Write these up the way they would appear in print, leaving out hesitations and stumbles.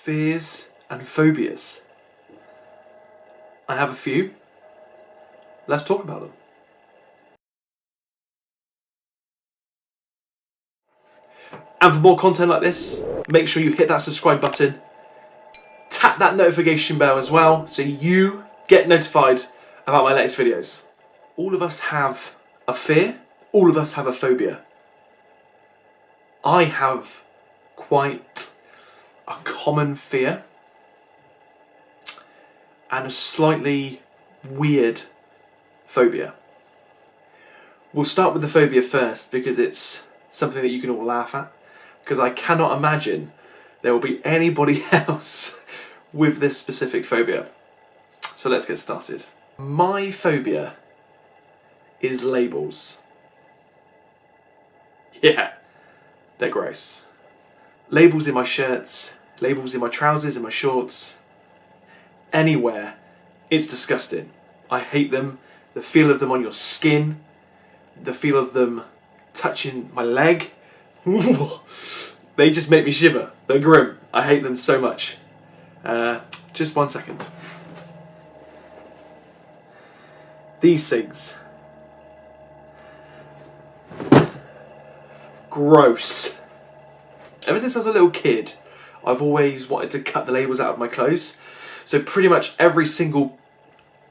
fears and phobias. I have a few. Let's talk about them. And for more content like this, make sure you hit that subscribe button, tap that notification bell as well, so you get notified about my latest videos. All of us have a fear, all of us have a phobia. I have quite a common fear and a slightly weird phobia. We'll start with the phobia first because it's something that you can all laugh at, because I cannot imagine there will be anybody else with this specific phobia. So let's get started. My phobia is labels. Yeah, they're gross. Labels in my shirts, labels in my trousers, in my shorts, anywhere. It's disgusting. I hate them. The feel of them on your skin, the feel of them touching my leg. They just make me shiver. They're grim. I hate them so much. Just 1 second. These things. Gross. Ever since I was a little kid, I've always wanted to cut the labels out of my clothes. So pretty much every single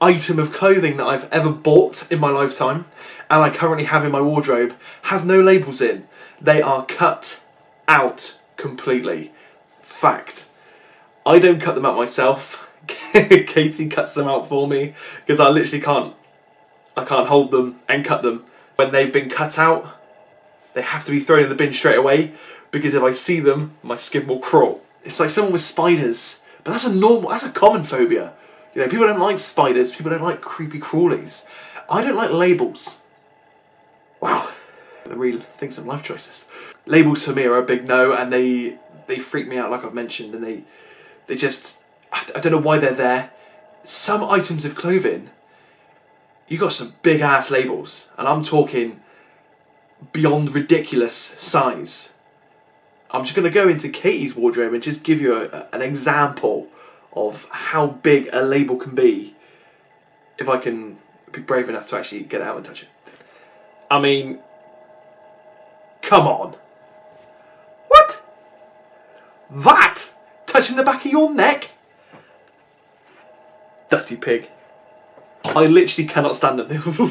item of clothing that I've ever bought in my lifetime, and I currently have in my wardrobe, has no labels in. They are cut out completely. Fact. I don't cut them out myself. Katie cuts them out for me because I literally can't hold them and cut them. When they've been cut out, they have to be thrown in the bin straight away, because if I see them, my skin will crawl. It's like someone with spiders, but that's a common phobia. You know, people don't like spiders, people don't like creepy crawlies. I don't like labels. Wow, I really think some life choices. Labels for me are a big no, and they freak me out, like I've mentioned, and they just, I don't know why they're there. Some items of clothing, you got some big ass labels, and I'm talking beyond ridiculous size. I'm just going to go into Katie's wardrobe and just give you an example of how big a label can be, if I can be brave enough to actually get it out and touch it. I mean, come on. What? That? Touching the back of your neck? Dirty pig. I literally cannot stand them.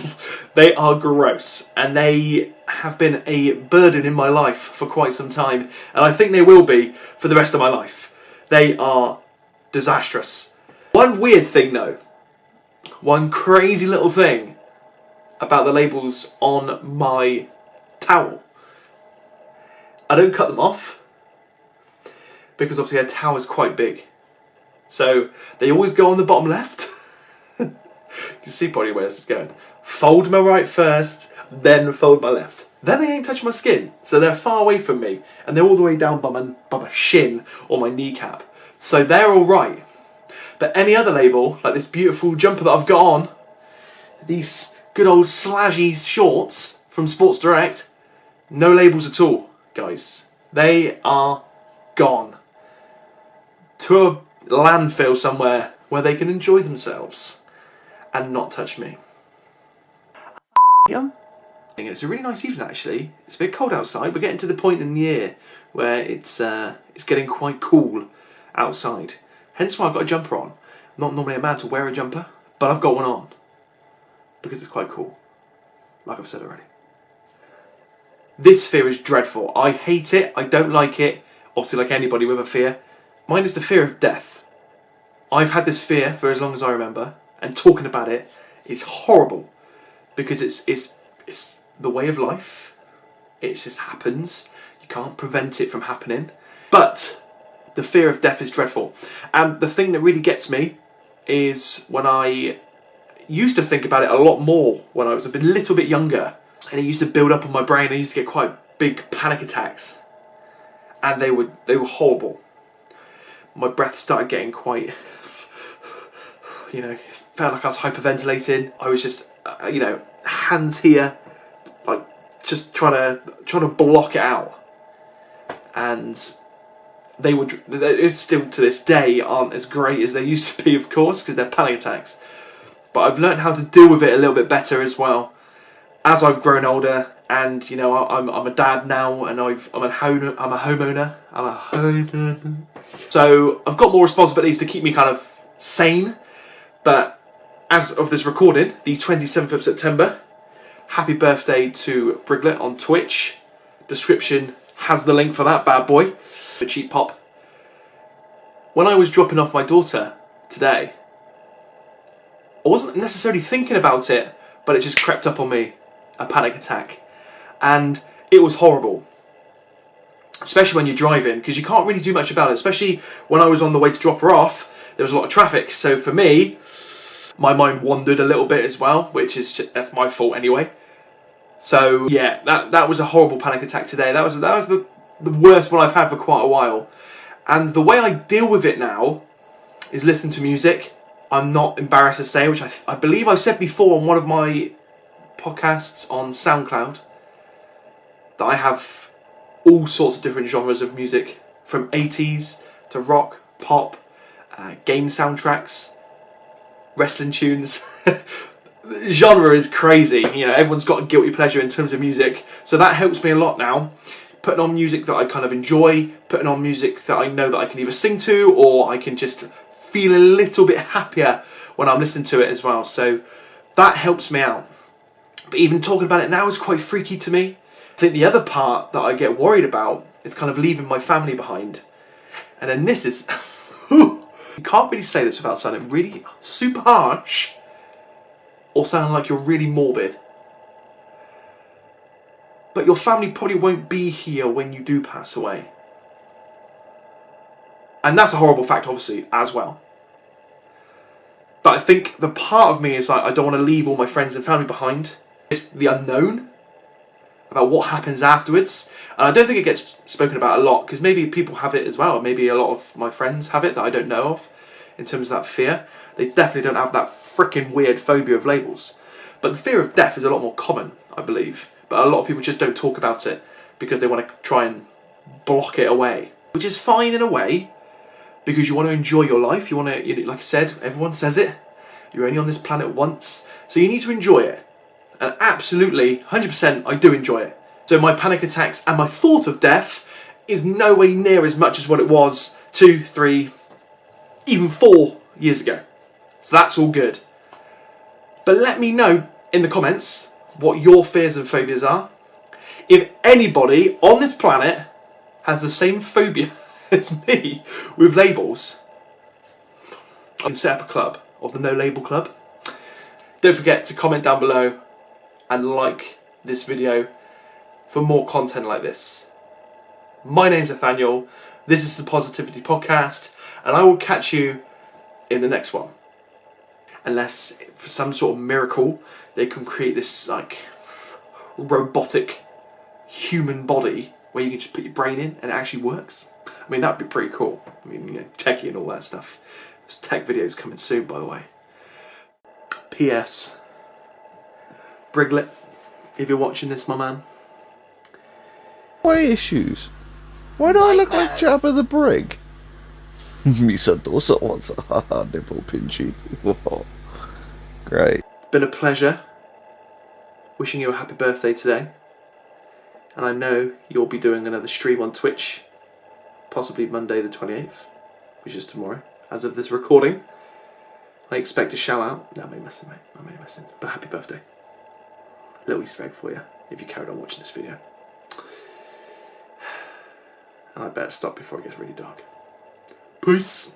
They are gross, and they have been a burden in my life for quite some time, and I think they will be for the rest of my life. They are disastrous. One weird thing though, one crazy little thing about the labels on my towel. I don't cut them off, because obviously a towel is quite big. So they always go on the bottom left. You can see probably where this is going. Fold my right first, then fold my left. Then they ain't touching my skin, so they're far away from me, and they're all the way down by my shin or my kneecap. So they're alright. But any other label, like this beautiful jumper that I've got on, these good old slashy shorts from Sports Direct, no labels at all, guys. They are gone to a landfill somewhere where they can enjoy themselves and not touch me. It's a really nice evening actually. It's a bit cold outside. We're getting to the point in the year where it's getting quite cool outside. Hence why I've got a jumper on. I'm not normally a man to wear a jumper, but I've got one on because it's quite cool, like I've said already. This fear is dreadful. I hate it. I don't like it. Obviously, like anybody with a fear. Mine is the fear of death. I've had this fear for as long as I remember, and talking about it is horrible because it's the way of life. It just happens. You can't prevent it from happening. But the fear of death is dreadful. And the thing that really gets me is when I used to think about it a lot more when I was a little bit younger, and it used to build up on my brain. I used to get quite big panic attacks, and they were horrible. My breath started getting quite, you know, it felt like I was hyperventilating. I was just, you know, hands here, like just trying to block it out. And they still to this day aren't as great as they used to be, of course, because they're panic attacks. But I've learned how to deal with it a little bit better as well as I've grown older. And you know, I'm a dad now, and I'm a homeowner. So I've got more responsibilities to keep me kind of sane. But as of this recording, the 27th of September, happy birthday to Briglet on Twitch. Description has the link for that bad boy. A cheap pop. When I was dropping off my daughter today, I wasn't necessarily thinking about it, but it just crept up on me, a panic attack. And it was horrible. Especially when you're driving, because you can't really do much about it. Especially when I was on the way to drop her off, there was a lot of traffic. So for me, my mind wandered a little bit as well, which is that's my fault anyway. So yeah, that was a horrible panic attack today. That was the worst one I've had for quite a while. And the way I deal with it now is listening to music. I'm not embarrassed to say, which I believe I said before on one of my podcasts on SoundCloud, that I have all sorts of different genres of music, from 80s to rock, pop, game soundtracks, wrestling tunes. Genre is crazy. You know, everyone's got a guilty pleasure in terms of music, so that helps me a lot now. Putting on music that I kind of enjoy, putting on music that I know that I can either sing to, or I can just feel a little bit happier when I'm listening to it as well. So that helps me out. But even talking about it now is quite freaky to me. I think the other part that I get worried about is kind of leaving my family behind. And then this is... you can't really say this without sounding really super harsh or sounding like you're really morbid. But your family probably won't be here when you do pass away. And that's a horrible fact, obviously, as well. But I think the part of me is like, I don't want to leave all my friends and family behind. It's the unknown about what happens afterwards. And I don't think it gets spoken about a lot, because maybe people have it as well. Maybe a lot of my friends have it that I don't know of, in terms of that fear. They definitely don't have that freaking weird phobia of labels. But the fear of death is a lot more common, I believe. But a lot of people just don't talk about it because they want to try and block it away. Which is fine in a way, because you want to enjoy your life. You want to, like I said, everyone says it, you're only on this planet once. So you need to enjoy it. And absolutely, 100%, I do enjoy it. So my panic attacks and my thought of death is nowhere near as much as what it was 2, 3, even 4 years ago. So that's all good. But let me know in the comments what your fears and phobias are. If anybody on this planet has the same phobia as me with labels, I can set up a club of the No Label Club. Don't forget to comment down below and like this video for more content like this. My name's Nathaniel, this is the Positivity Podcast, and I will catch you in the next one. Unless, for some sort of miracle, they can create this like robotic human body where you can just put your brain in and it actually works. I mean, that'd be pretty cool. I mean, you know, techie and all that stuff. There's tech videos coming soon, by the way. P.S. Briglet, if you're watching this, my man. Why issues? Why do I look like Jabba the Brig? Me said those at once. Haha, nipple pinchy. Great. Been a pleasure. Wishing you a happy birthday today. And I know you'll be doing another stream on Twitch, possibly Monday the 28th, which is tomorrow, as of this recording. I expect a shout out. No, I'm only messing, mate. I'm only messing. But happy birthday. Little Easter egg for you, if you carried on watching this video. And I better stop before it gets really dark. Peace.